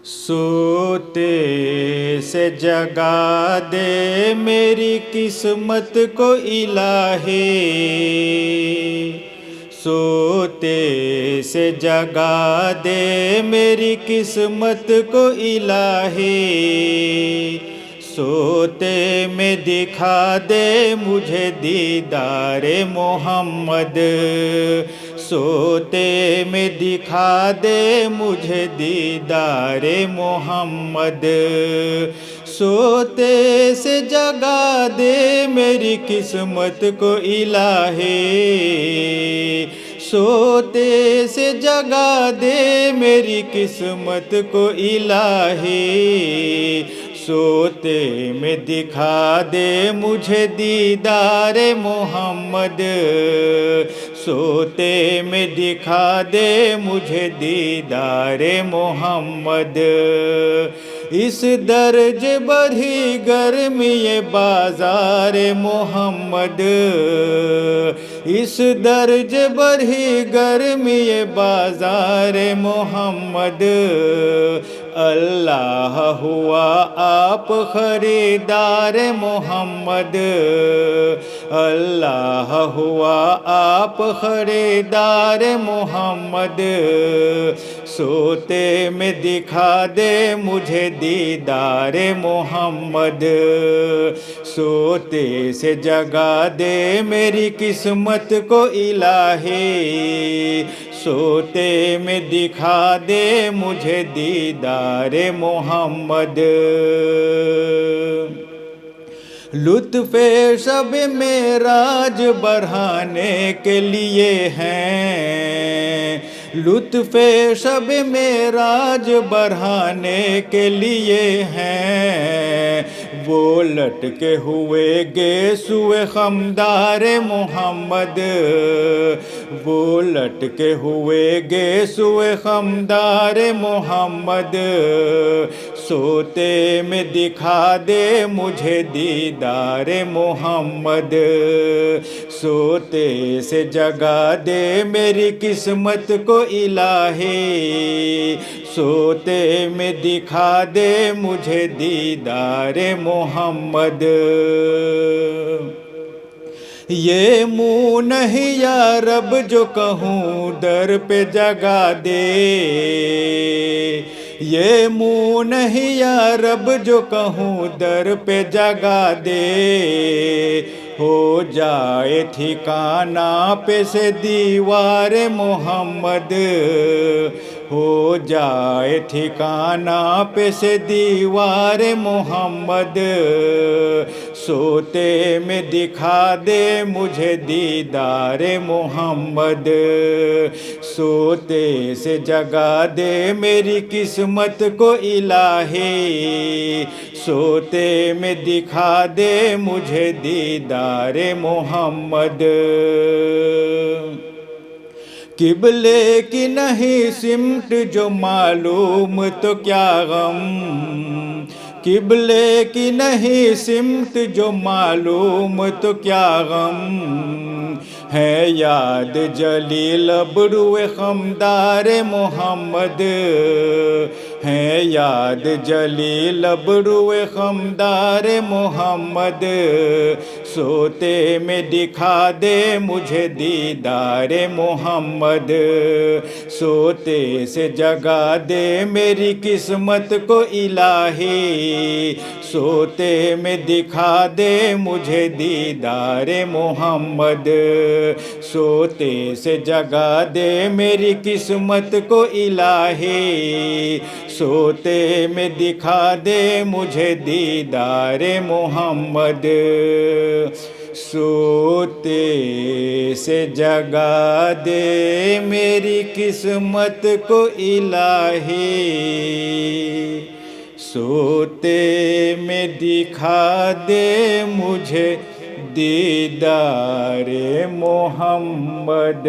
سوتے سے جگا دے میری قسمت کو الہی، سوتے سے جگا دے میری قسمت کو الہی، سوتے میں دکھا دے مجھے دیدار محمد، سوتے میں دکھا دے مجھے دیدار محمد، سوتے سے جگا دے میری قسمت کو الہی، سوتے سے جگا دے میری قسمت کو الہی، سوتے میں دکھا دے مجھے دیدار محمد، سوتے میں دکھا دے مجھے دیدار محمد، اس درج بڑھی گرمی بازار محمد، اس درج بڑھی گرمی بازار محمد، اللہ ہوا آپ خریدار محمد، اللہ ہوا آپ خریدار محمد، سوتے میں دکھا دے مجھے دیدار محمد، سوتے سے جگا دے میری قسمت کو الہی، سوتے میں دکھا دے مجھے دیدار محمد، لطف شب معراج بڑھانے کے لیے ہیں، لطف شب معراج بڑھانے کے لیے ہیں، وہ لٹکے ہوئے گیسوئے خمدار محمد، وہ لٹکے ہوئے گیسوئے خمدار محمد، سوتے میں دکھا دے مجھے دیدار محمد، سوتے سے جگا دے میری قسمت کو الہی، سوتے میں دکھا دے مجھے دیدار محمد، یہ منہ نہیں یا رب جو کہوں در پہ جگا دے، یہ منہ نہیں یا رب جو کہوں در پہ جگا دے، ہو جائے ٹھکانہ پہ سے دیوار محمد، ہو جائے ٹھکانہ پہ سے دیوار محمد، سوتے میں دکھا دے مجھے دیدار محمد، سوتے سے جگا دے میری قسمت کو الہی، سوتے میں دکھا دے مجھے دیدار محمد، قبلے کی نہیں سمت جو معلوم تو کیا غم، قبلے کی نہیں سمت جو معلوم تو کیا غم، ہے یاد جلیل ابرو خمدار محمد، ہے یاد جلیل ابرو خمدار محمد، سوتے میں دکھا دے مجھے دیدار محمد، سوتے سے جگا دے میری قسمت کو الہی، سوتے میں دکھا دے مجھے دیدار محمد، سوتے سے جگا دے میری قسمت کو الہی، سوتے میں دکھا دے مجھے دیدار محمد، سوتے سے جگا دے میری قسمت کو الہی، سوتے میں دکھا دے مجھے دیدار محمد۔